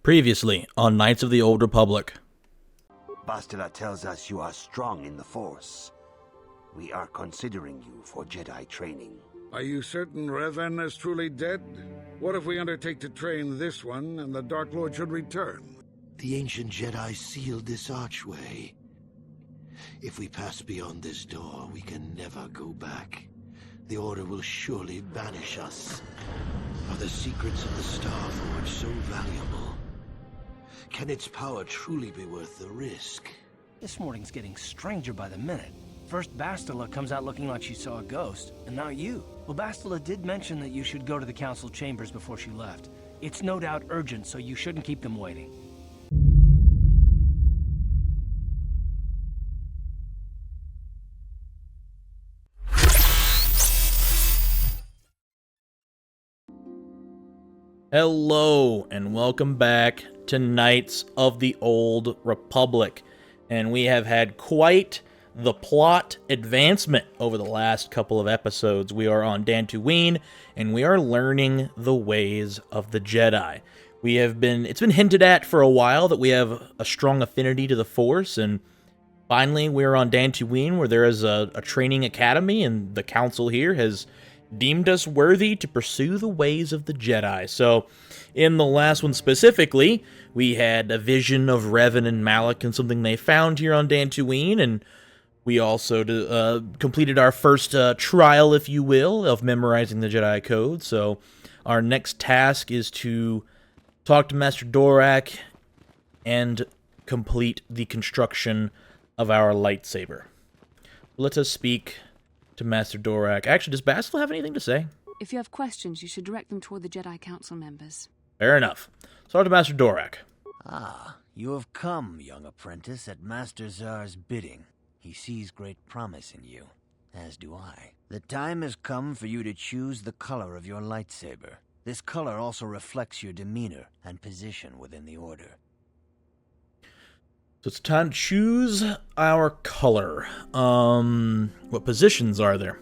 Previously on Knights of the Old Republic. Bastila tells us you are strong in the Force. We are considering you for Jedi training. Are you certain Revan is truly dead? What if we undertake to train this one and the Dark Lord should return? The ancient Jedi sealed this archway. If we pass beyond this door, we can never go back. The Order will surely banish us. Are the secrets of the Star Forge so valuable? Can its power truly be worth the risk? This morning's getting stranger by the minute. First Bastila comes out looking like she saw a ghost, and now you. Well, Bastila did mention that you should go to the council chambers before she left. It's no doubt urgent, so you shouldn't keep them waiting. Hello, and welcome back to Knights of the Old Republic. And we have had quite the plot advancement over the last couple of episodes. We are on Dantooine, and we are learning the ways of the Jedi. It's been hinted at for a while that we have a strong affinity to the Force, and finally we're on Dantooine, where there is a training academy, and the council here has deemed us worthy to pursue the ways of the Jedi. So, in the last one specifically, we had a vision of Revan and Malak and something they found here on Dantooine, and we also completed our first trial, if you will, of memorizing the Jedi Code. So, our next task is to talk to Master Dorak and complete the construction of our lightsaber. Let us speak to Master Dorak. Actually, does Bastila have anything to say? If you have questions, you should direct them toward the Jedi Council members. Fair enough. So to Master Dorak. Ah, you have come, young apprentice, at Master Zar's bidding. He sees great promise in you, as do I. The time has come for you to choose the color of your lightsaber. This color also reflects your demeanor and position within the Order. So it's time to choose our color. What positions are there?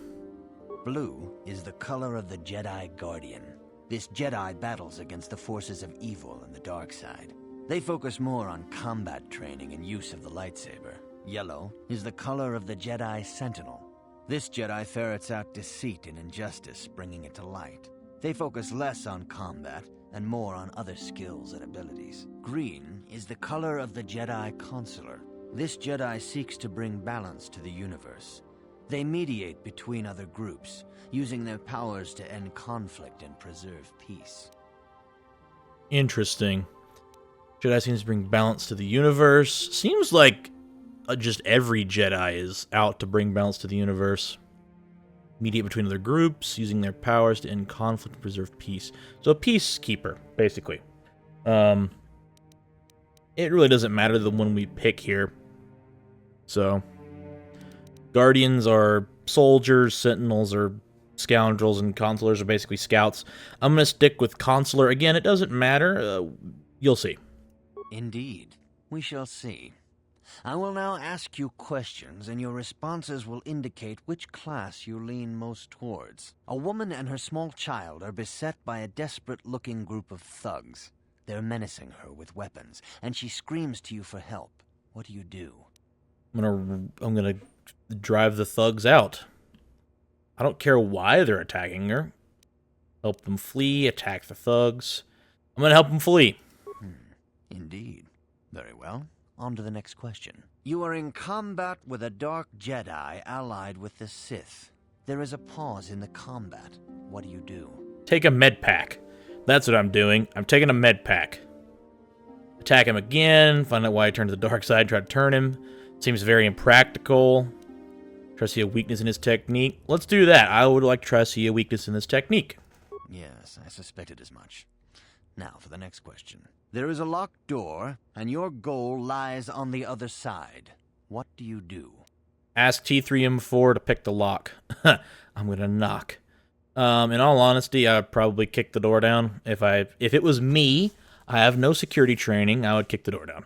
Blue is the color of the Jedi Guardian. This Jedi battles against the forces of evil and the dark side. They focus more on combat training and use of the lightsaber. Yellow is the color of the Jedi Sentinel. This Jedi ferrets out deceit and injustice, bringing it to light. They focus less on combat and more on other skills and abilities. Green is the color of the Jedi Consular. This Jedi seeks to bring balance to the universe. They mediate between other groups, using their powers to end conflict and preserve peace. Interesting. Jedi seems to bring balance to the universe. Seems like just every Jedi is out to bring balance to the universe. Mediate between other groups, using their powers to end conflict and preserve peace. So a peacekeeper, basically. It really doesn't matter the one we pick here. So, Guardians are soldiers, Sentinels are scoundrels, and Consulars are basically scouts. I'm going to stick with Consular. Again, it doesn't matter. You'll see. Indeed. We shall see. I will now ask you questions, and your responses will indicate which class you lean most towards. A woman and her small child are beset by a desperate-looking group of thugs. They're menacing her with weapons, and she screams to you for help. What do you do? I'm gonna drive the thugs out. I don't care why they're attacking her. Help them flee, attack the thugs. I'm gonna help them flee. Indeed. Very well. On to the next question. You are in combat with a dark Jedi allied with the Sith. There is a pause in the combat. What do you do? Take a med pack. That's what I'm doing. I'm taking a med pack. Attack him again, find out why he turned to the dark side, try to turn him. Seems very impractical. Try to see a weakness in his technique. Let's do that. I would like to try to see a weakness in this technique. Yes, I suspected as much. Now for the next question. There is a locked door, and your goal lies on the other side. What do you do? Ask T3M4 to pick the lock. I'm gonna knock. In all honesty, I'd probably kick the door down. If it was me, I have no security training, I would kick the door down.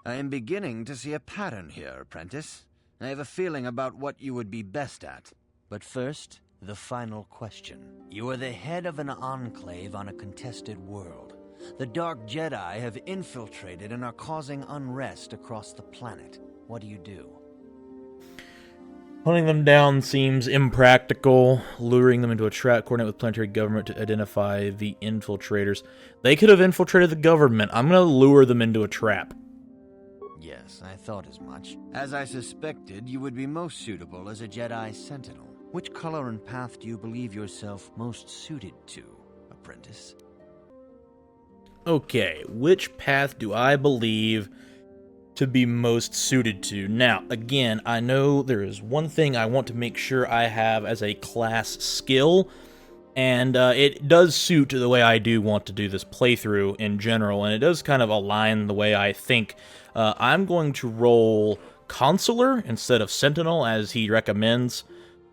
I am beginning to see a pattern here, apprentice. I have a feeling about what you would be best at. But first, the final question. You are the head of an enclave on a contested world. The Dark Jedi have infiltrated and are causing unrest across the planet. What do you do? Hunting them down seems impractical. Luring them into a trap, coordinate with planetary government to identify the infiltrators. They could have infiltrated the government. I'm going to lure them into a trap. Yes, I thought as much. As I suspected, you would be most suitable as a Jedi Sentinel. Which color and path do you believe yourself most suited to, apprentice? Okay, which path do I believe to be most suited to? Now, again, I know there is one thing I want to make sure I have as a class skill, and it does suit the way I do want to do this playthrough in general, and it does kind of align the way I think. I'm going to roll Consular instead of Sentinel, as he recommends.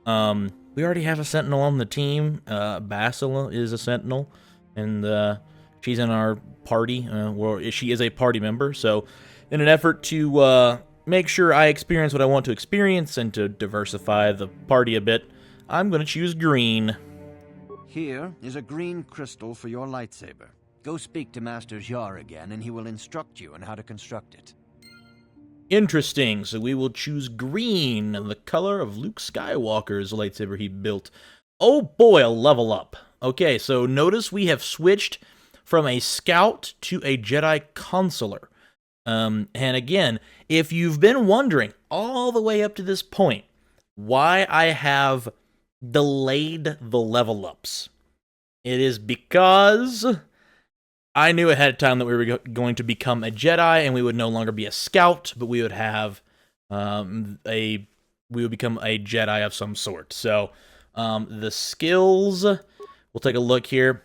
We already have a Sentinel on the team. Bastila is a Sentinel, and she's in our party. Well, she is a party member, so in an effort to make sure I experience what I want to experience and to diversify the party a bit, I'm going to choose green. Here is a green crystal for your lightsaber. Go speak to Master Jar again, and he will instruct you on how to construct it. Interesting, so we will choose green, the color of Luke Skywalker's lightsaber he built. Oh boy, a level up. Okay, so notice we have switched from a scout to a Jedi Consular. And again, if you've been wondering all the way up to this point why I have delayed the level ups, it is because I knew ahead of time that we were going to become a Jedi, and we would no longer be a scout, but we would have we would become a Jedi of some sort. So the skills, we'll take a look here.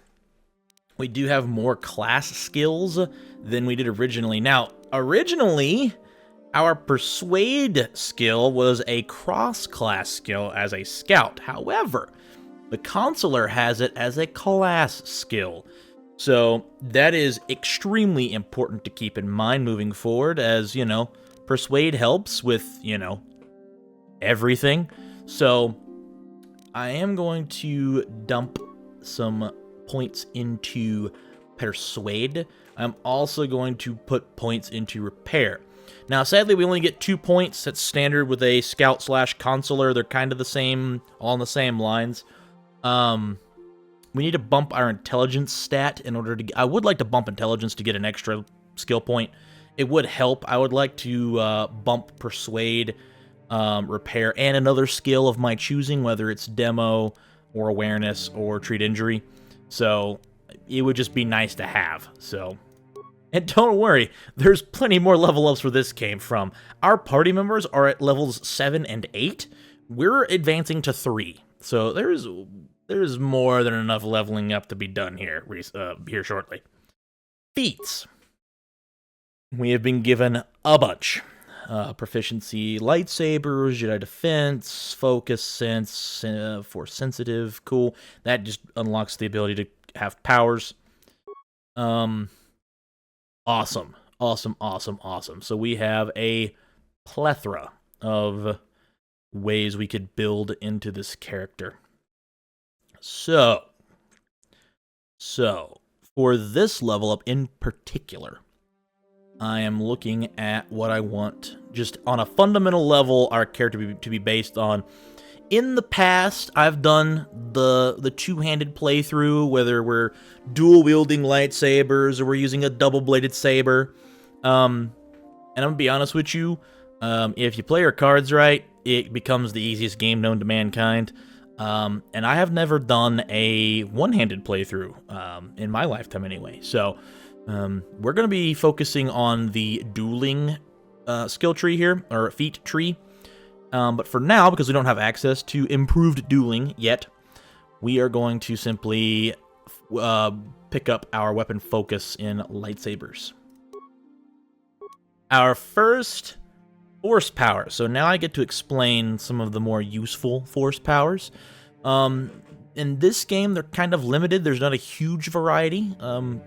We do have more class skills than we did originally. Now, originally, our Persuade skill was a cross-class skill as a scout. However, the Consular has it as a class skill. So that is extremely important to keep in mind moving forward, as, you know, Persuade helps with, you know, everything. So I am going to dump some points into Persuade. I'm also going to put points into Repair. Now, sadly, we only get 2 points. That's standard with a Scout/Consular. They're kind of the same, all on the same lines. We need to bump our Intelligence stat in order to... I would like to bump Intelligence to get an extra skill point. It would help. I would like to bump Persuade, Repair, and another skill of my choosing, whether it's Demo or Awareness or Treat Injury. So it would just be nice to have. So, and don't worry, there's plenty more level ups where this came from. Our party members are at levels 7 and 8. We're advancing to 3. So there's more than enough leveling up to be done here shortly. Feats. We have been given a bunch. Proficiency, lightsabers, Jedi defense, focus, sense, force sensitive, cool. That just unlocks the ability to have powers. Awesome. So we have a plethora of ways we could build into this character. So for this level up in particular, I am looking at what I want, just on a fundamental level, our character to be based on. In the past, I've done the two-handed playthrough, whether we're dual-wielding lightsabers or we're using a double-bladed saber. And I'm going to be honest with you, if you play your cards right, it becomes the easiest game known to mankind. And I have never done a one-handed playthrough in my lifetime anyway, so... we're going to be focusing on the dueling skill tree here, or feat tree. But for now, because we don't have access to improved dueling yet, we are going to simply pick up our weapon focus in lightsabers. Our first force power. So now I get to explain some of the more useful force powers. In this game, they're kind of limited. There's not a huge variety.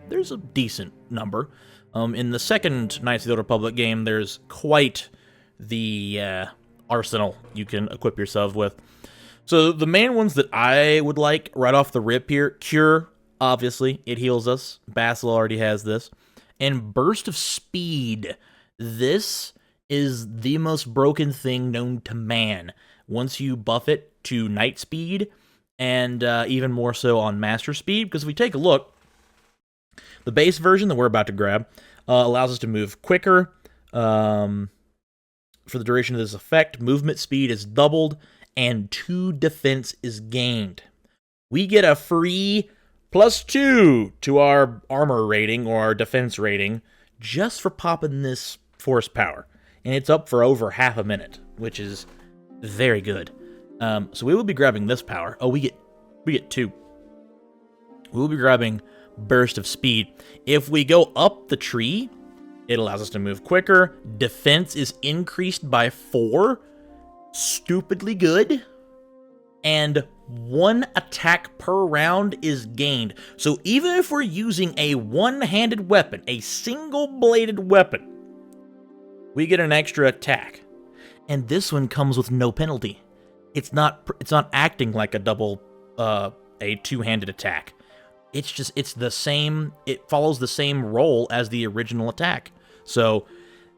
There's a decent number. In the second Knights of the Old Republic game, there's quite the arsenal you can equip yourself with. So the main ones that I would like right off the rip here, Cure, obviously, it heals us. Bastila already has this. And Burst of Speed. This is the most broken thing known to man. Once you buff it to Night Speed, and even more so on Master Speed, because if we take a look, the base version that we're about to grab allows us to move quicker. For the duration of this effect, movement speed is doubled, and 2 defense is gained. We get a free +2 to our armor rating or our defense rating just for popping this force power. And it's up for over half a minute, which is very good. So we will be grabbing this power. Oh, we get 2. We will be grabbing Burst of Speed. If we go up the tree, it allows us to move quicker. Defense is increased by 4. Stupidly good. And 1 attack per round is gained. So even if we're using a one-handed weapon, a single-bladed weapon, we get an extra attack. And this one comes with no penalty. It's not acting like a two-handed attack. It's the same, it follows the same role as the original attack. So,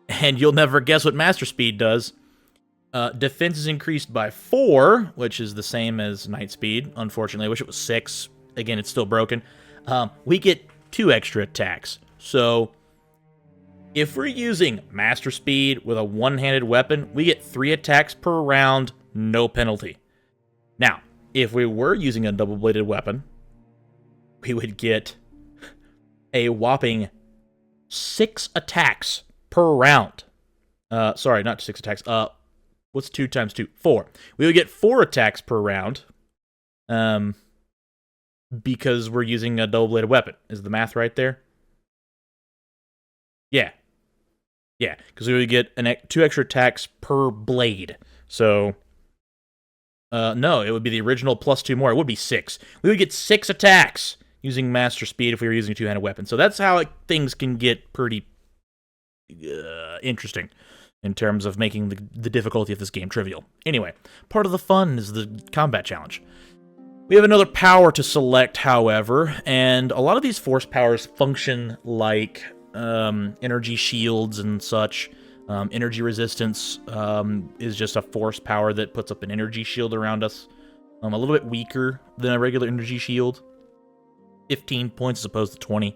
and you'll never guess what Master Speed does. Defense is increased by 4, which is the same as Night Speed. Unfortunately, I wish it was 6. Again, it's still broken. We get 2 extra attacks. So, if we're using Master Speed with a one-handed weapon, we get 3 attacks per round, no penalty. Now, if we were using a double-bladed weapon, we would get a whopping 6 attacks per round. Sorry, not 6 attacks. What's 2 times 2? 4. We would get 4 attacks per round. Because we're using a double-bladed weapon. Is the math right there? Yeah. Yeah, because we would get 2 extra attacks per blade. So, no, it would be the original +2 more. It would be 6. We would get 6 attacks using Master Speed if we were using a two-handed weapon. So that's how things can get pretty interesting in terms of making the difficulty of this game trivial. Anyway, part of the fun is the combat challenge. We have another power to select, however, and a lot of these force powers function like energy shields and such. Energy resistance is just a force power that puts up an energy shield around us. A little bit weaker than a regular energy shield. 15 points as opposed to 20.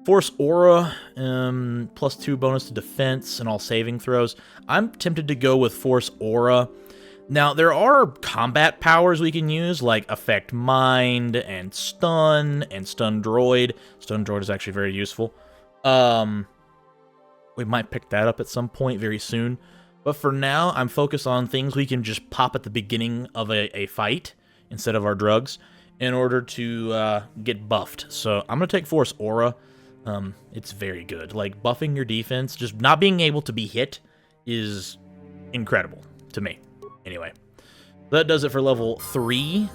Force Aura, +2 bonus to defense and all saving throws. I'm tempted to go with Force Aura. Now, there are combat powers we can use, like Affect Mind and Stun Droid. Stun Droid is actually very useful. We might pick that up at some point very soon. But for now, I'm focused on things we can just pop at the beginning of a fight instead of our drugs in order to get buffed. So I'm going to take Force Aura. It's very good. Like, buffing your defense, just not being able to be hit is incredible to me. Anyway, that does it for level 3.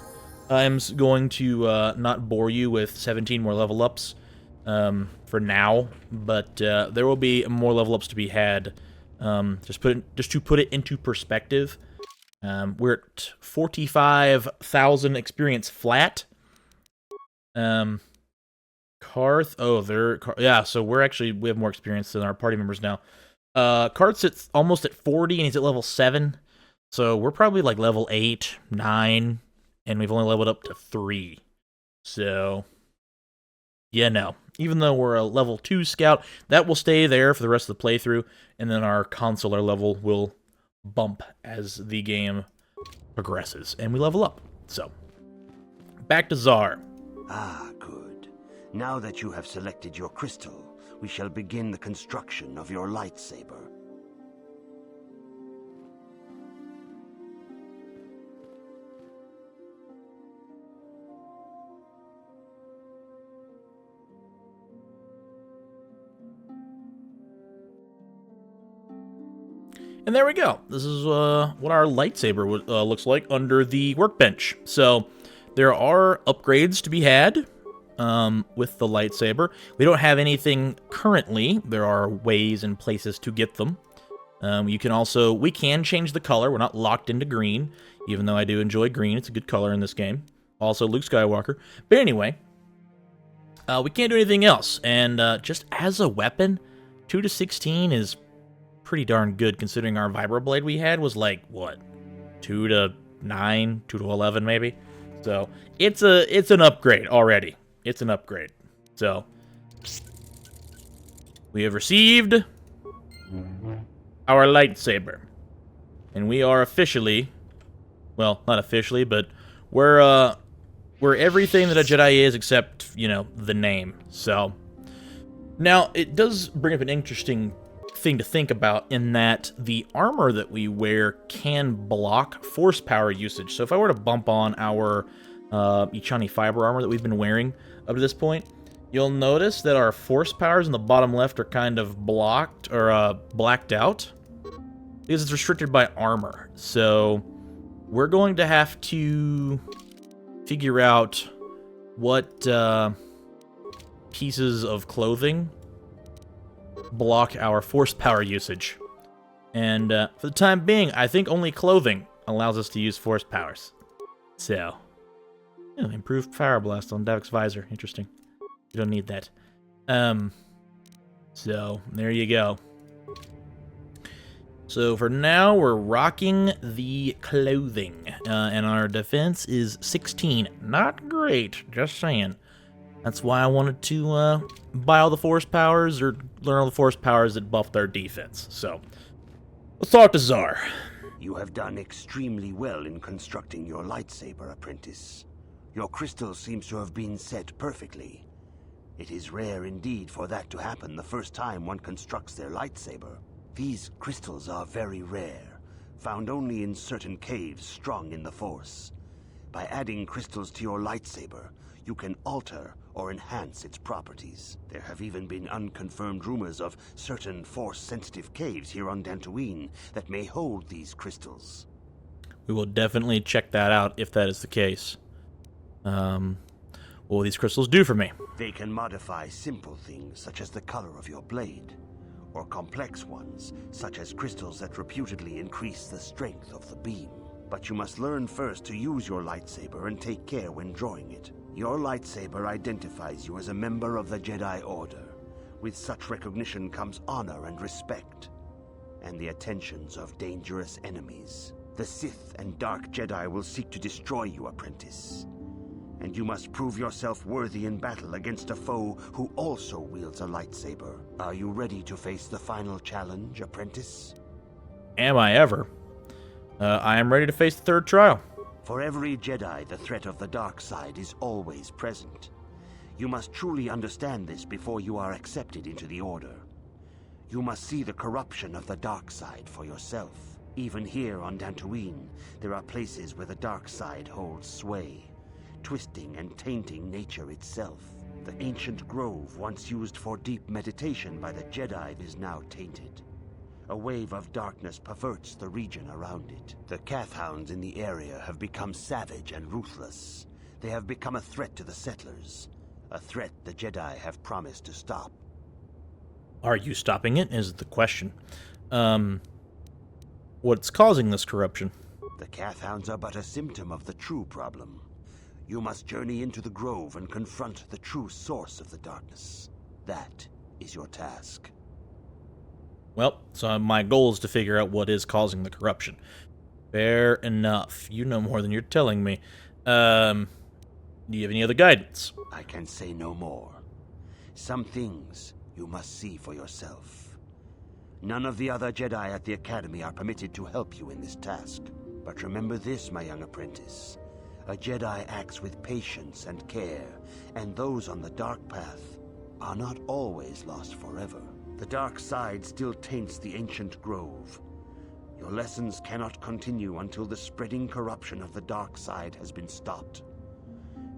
I'm going to not bore you with 17 more level ups for now, but there will be more level ups to be had. Just to put it into perspective, we're at 45,000 experience flat. Karth, yeah, so we have more experience than our party members now. Karth sits almost at 40 and he's at level 7. So we're probably like level 8, 9, and we've only leveled up to 3. So, yeah, no. Even though we're a level 2 scout, that will stay there for the rest of the playthrough, and then our consular level will bump as the game progresses, and we level up. So, back to Czar. Ah, good. Now that you have selected your crystal, we shall begin the construction of your lightsaber. And there we go. This is what our lightsaber looks like under the workbench. So there are upgrades to be had with the lightsaber. We don't have anything currently. There are ways and places to get them. We can change the color. We're not locked into green, even though I do enjoy green. It's a good color in this game. Also, Luke Skywalker. But anyway, we can't do anything else. And just as a weapon, 2 to 16 is pretty darn good, considering our vibroblade we had was like, what, 2 to 9, 2 to 11 maybe? So it's an upgrade already. It's an upgrade. So we have received our lightsaber. And we are officially, well, not officially, but we're everything that a Jedi is except, you know, the name. So now it does bring up an interesting thing to think about in that the armor that we wear can block force power usage. So if I were to bump on our Ichani fiber armor that we've been wearing up to this point, you'll notice that our force powers in the bottom left are kind of blocked or blacked out because it's restricted by armor. So we're going to have to figure out what pieces of clothing block our force power usage. And for the time being, I think only clothing allows us to use force powers. So, yeah, improved fire blast on Davic's visor. Interesting. You don't need that. So, there you go. So, for now, we're rocking the clothing. And our defense is 16. Not great, just saying. That's why I wanted to buy all the force powers or learn all the force powers that buffed our defense. So, let's talk to Zar. You have done extremely well in constructing your lightsaber, apprentice. Your crystal seems to have been set perfectly. It is rare indeed for that to happen the first time one constructs their lightsaber. These crystals are very rare, found only in certain caves strong in the Force. By adding crystals to your lightsaber, you can alter or enhance its properties. There have even been unconfirmed rumors of certain Force-sensitive caves here on Dantooine that may hold these crystals. We will definitely check that out if that is the case. What will these crystals do for me? They can modify simple things such as the color of your blade, or complex ones such as crystals that reputedly increase the strength of the beam. But you must learn first to use your lightsaber and take care when drawing it. Your lightsaber identifies you as a member of the Jedi Order. With such recognition comes honor and respect, and the attentions of dangerous enemies. The Sith and Dark Jedi will seek to destroy you, apprentice. And you must prove yourself worthy in battle against a foe who also wields a lightsaber. Are you ready to face the final challenge, apprentice? Am I ever? I am ready to face the third trial. For every Jedi, the threat of the dark side is always present. You must truly understand this before you are accepted into the Order. You must see the corruption of the dark side for yourself. Even here on Dantooine, there are places where the dark side holds sway, twisting and tainting nature itself. The ancient grove, once used for deep meditation by the Jedi, is now tainted. A wave of darkness perverts the region around it. The Kathhounds in the area have become savage and ruthless. They have become a threat to the settlers, a threat the Jedi have promised to stop. Are you stopping it, is the question. What's causing this corruption? The Kathhounds are but a symptom of the true problem. You must journey into the grove and confront the true source of the darkness. That is your task. Well, so my goal is to figure out what is causing the corruption. Fair enough. You know more than you're telling me. Do you have any other guidance? I can say no more. Some things you must see for yourself. None of the other Jedi at the Academy are permitted to help you in this task. But remember this, my young apprentice. A Jedi acts with patience and care, and those on the dark path are not always lost forever. The dark side still taints the ancient grove. Your lessons cannot continue until the spreading corruption of the dark side has been stopped.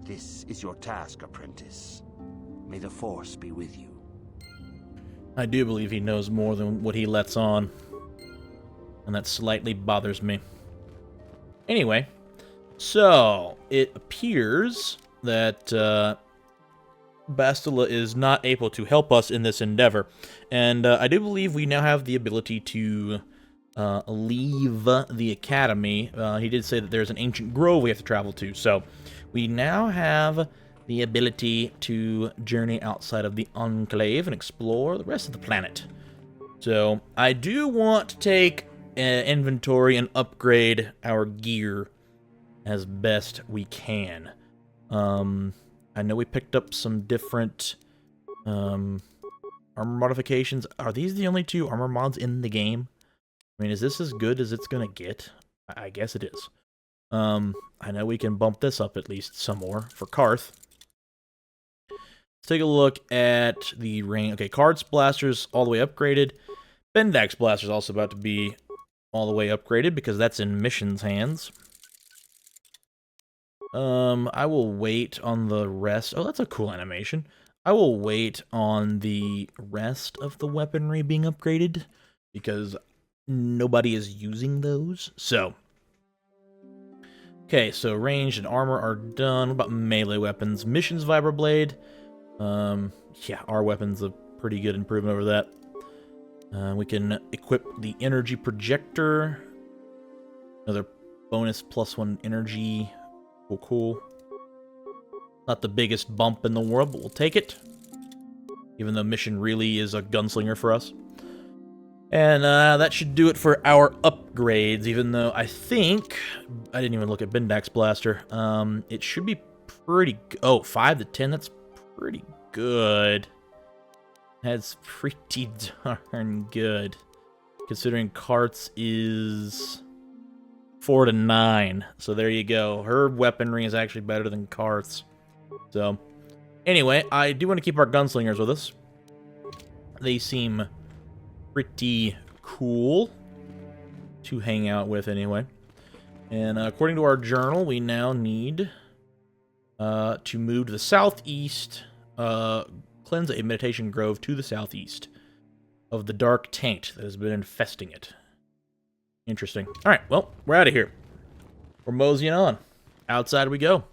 This is your task, apprentice. May the Force be with you. I do believe he knows more than what he lets on, and that slightly bothers me. Anyway, so it appears that Bastila is not able to help us in this endeavor, and I do believe we now have the ability to leave the Academy. He did say that there's an ancient grove we have to travel to, so we now have the ability to journey outside of the Enclave and explore the rest of the planet. So, I do want to take inventory and upgrade our gear as best we can. I know we picked up some different armor modifications. Are these the only 2 armor mods in the game? I mean, is this as good as it's gonna get? I guess it is. I know we can bump this up at least some more for Karth. Let's take a look at the range. Okay, Karth's blaster's all the way upgraded. Bendak's blaster's also about to be all the way upgraded because that's in Mission's hands. I will wait on the rest. Oh, that's a cool animation. I will wait on the rest of the weaponry being upgraded because nobody is using those. So, okay, so range and armor are done. What about melee weapons? Mission's Vibroblade. Yeah, our weapon's a pretty good improvement over that. We can equip the energy projector. Another bonus +1 energy. Cool. Not the biggest bump in the world, but we'll take it. Even though Mission really is a gunslinger for us. And that should do it for our upgrades, even though I think... I didn't even look at Bendak's blaster. It should be pretty... Oh, 5 to 10, that's pretty good. That's pretty darn good. Considering Karth's is 4 to 9. So there you go. Her weaponry is actually better than Karth's. So, anyway, I do want to keep our gunslingers with us. They seem pretty cool to hang out with anyway. And according to our journal, we now need to move to the southeast, cleanse a meditation grove to the southeast of the dark taint that has been infesting it. Interesting. Alright, well, we're out of here. We're moseying on. Outside we go.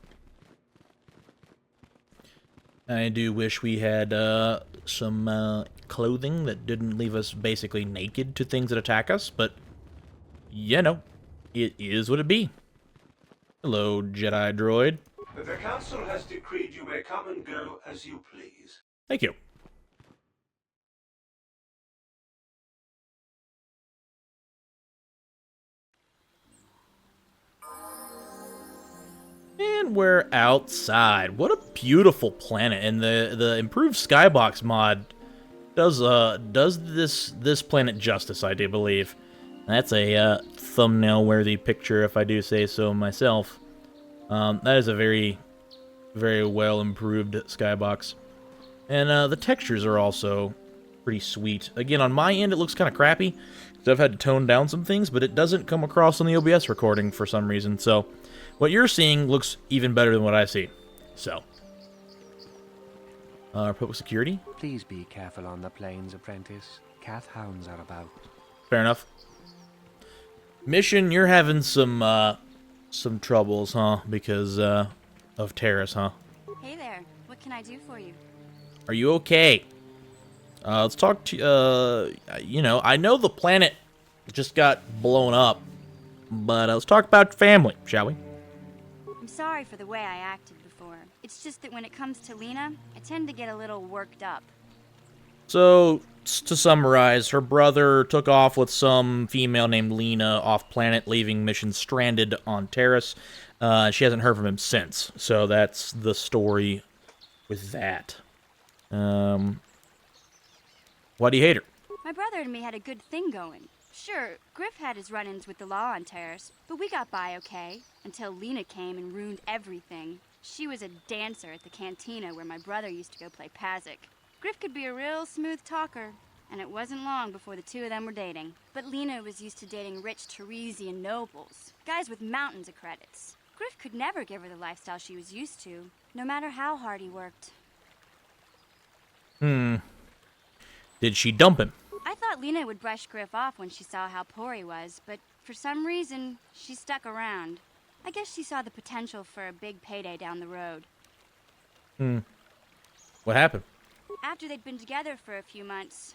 I do wish we had some clothing that didn't leave us basically naked to things that attack us, but, you know, it is what it be. Hello, Jedi droid. The Council has decreed you may come and go as you please. Thank you. And we're outside. What a beautiful planet. And the improved skybox mod does this planet justice, I do believe. That's a thumbnail-worthy picture, if I do say so myself. That is a very, very well-improved skybox. And the textures are also pretty sweet. Again, on my end, it looks kind of crappy, because I've had to tone down some things, but it doesn't come across on the OBS recording for some reason, so... What you're seeing looks even better than what I see. So. Public security? Please be careful on the plains, apprentice. Cath hounds are about. Fair enough. Mission, you're having some troubles, huh? Because, of Terrace, huh? Hey there. What can I do for you? Are you okay? Let's talk to, you know, I know the planet just got blown up, but let's talk about family, shall we? I'm sorry for the way I acted before. It's just that when it comes to Lena, I tend to get a little worked up. So, to summarize, her brother took off with some female named Lena off-planet, leaving Mission stranded on Terrace. She hasn't heard from him since, so that's the story with that. Why do you hate her? My brother and me had a good thing going. Sure, Griff had his run-ins with the law on Terrace, but we got by okay, until Lena came and ruined everything. She was a dancer at the cantina where my brother used to go play Pazik. Griff could be a real smooth talker, and it wasn't long before the two of them were dating. But Lena was used to dating rich Teresian nobles, guys with mountains of credits. Griff could never give her the lifestyle she was used to, no matter how hard he worked. Did she dump him? I thought Lena would brush Griff off when she saw how poor he was, but for some reason, she stuck around. I guess she saw the potential for a big payday down the road. What happened? After they'd been together for a few months,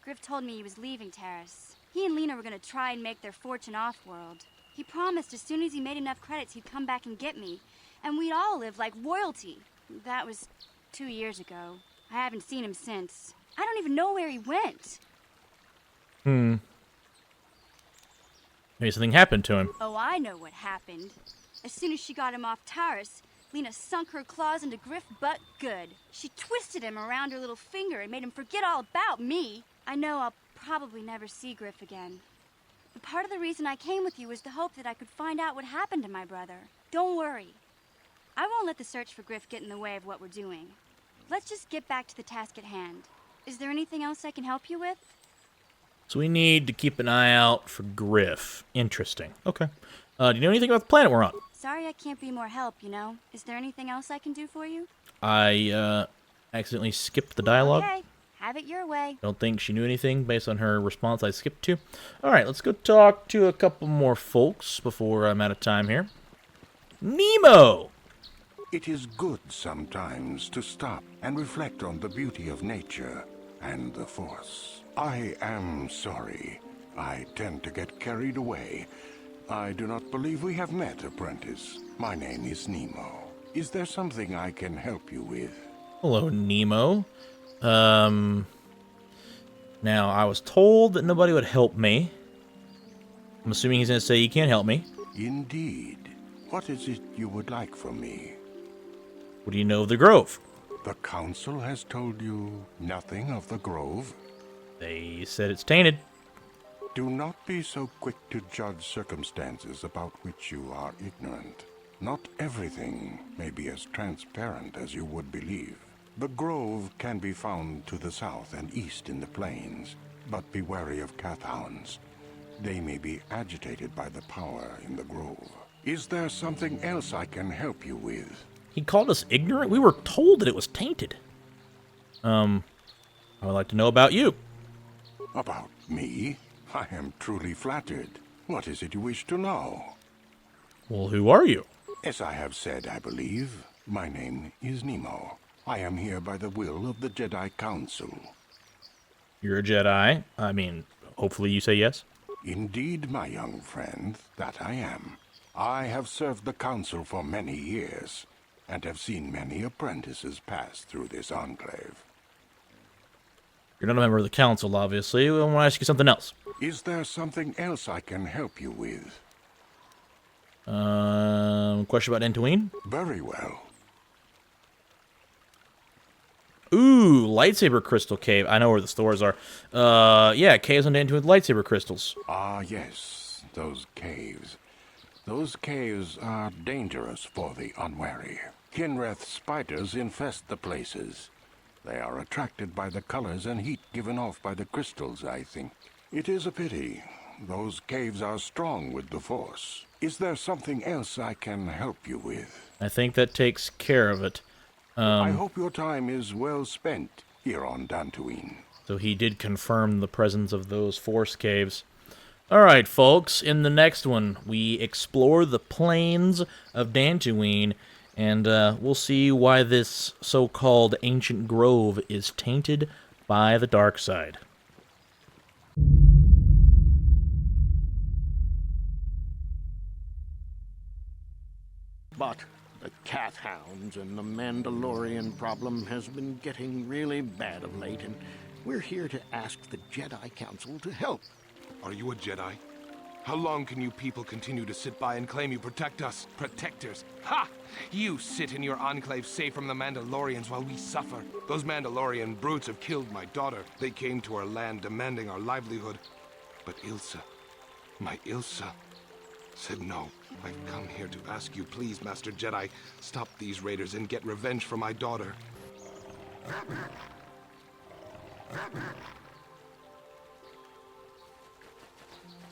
Griff told me he was leaving Terrace. He and Lena were going to try and make their fortune off-world. He promised as soon as he made enough credits he'd come back and get me, and we'd all live like royalty. That was 2 years ago. I haven't seen him since. I don't even know where he went. Maybe something happened to him. Oh, I know what happened. As soon as she got him off Taurus, Lena sunk her claws into Griff butt good. She twisted him around her little finger and made him forget all about me. I know I'll probably never see Griff again. But part of the reason I came with you was to hope that I could find out what happened to my brother. Don't worry. I won't let the search for Griff get in the way of what we're doing. Let's just get back to the task at hand. Is there anything else I can help you with? So we need to keep an eye out for Griff. Interesting. Okay. Do you know anything about the planet we're on? Sorry I can't be more help, you know. Is there anything else I can do for you? I accidentally skipped the dialogue. Okay, have it your way. Don't think she knew anything based on her response I skipped to. Alright, let's go talk to a couple more folks before I'm out of time here. Nemo! It is good sometimes to stop and reflect on the beauty of nature and the Force. I am sorry. I tend to get carried away. I do not believe we have met, apprentice. My name is Nemo. Is there something I can help you with? Hello, Nemo. Now, I was told that nobody would help me. I'm assuming he's going to say you can't help me. Indeed. What is it you would like from me? What do you know of the Grove? The Council has told you nothing of the Grove? They said it's tainted. Do not be so quick to judge circumstances about which you are ignorant. Not everything may be as transparent as you would believe. The Grove can be found to the south and east in the plains, but be wary of Cathhounds. They may be agitated by the power in the Grove. Is there something else I can help you with? He called us ignorant? We were told that it was tainted. I would like to know about you. About me? I am truly flattered. What is it you wish to know? Well, who are you? As I have said, I believe, my name is Nemo. I am here by the will of the Jedi Council. You're a Jedi. I mean, hopefully you say yes. Indeed, my young friend, that I am. I have served the Council for many years, and have seen many apprentices pass through this enclave. You're not a member of the Council, obviously. I want to ask you something else. Is there something else I can help you with? Question about Dantooine? Very well. Ooh, lightsaber crystal cave. I know where the stores are. Yeah, caves on Dantooine with lightsaber crystals. Ah, yes, those caves. Those caves are dangerous for the unwary. Kinreth spiders infest the places. They are attracted by the colors and heat given off by the crystals, I think. It is a pity. Those caves are strong with the Force. Is there something else I can help you with? I think that takes care of it. I hope your time is well spent here on Dantooine. So he did confirm the presence of those Force caves. Alright, folks, in the next one, we explore the plains of Dantooine, and we'll see why this so-called ancient grove is tainted by the dark side. But the Cathhounds and the Mandalorian problem has been getting really bad of late, and we're here to ask the Jedi Council to help. Are you a Jedi? How long can you people continue to sit by and claim you protect us? Protectors? Ha! You sit in your enclave safe from the Mandalorians while we suffer. Those Mandalorian brutes have killed my daughter. They came to our land demanding our livelihood. But Ilsa, my Ilsa, said no. I've come here to ask you, please, Master Jedi, stop these raiders and get revenge for my daughter.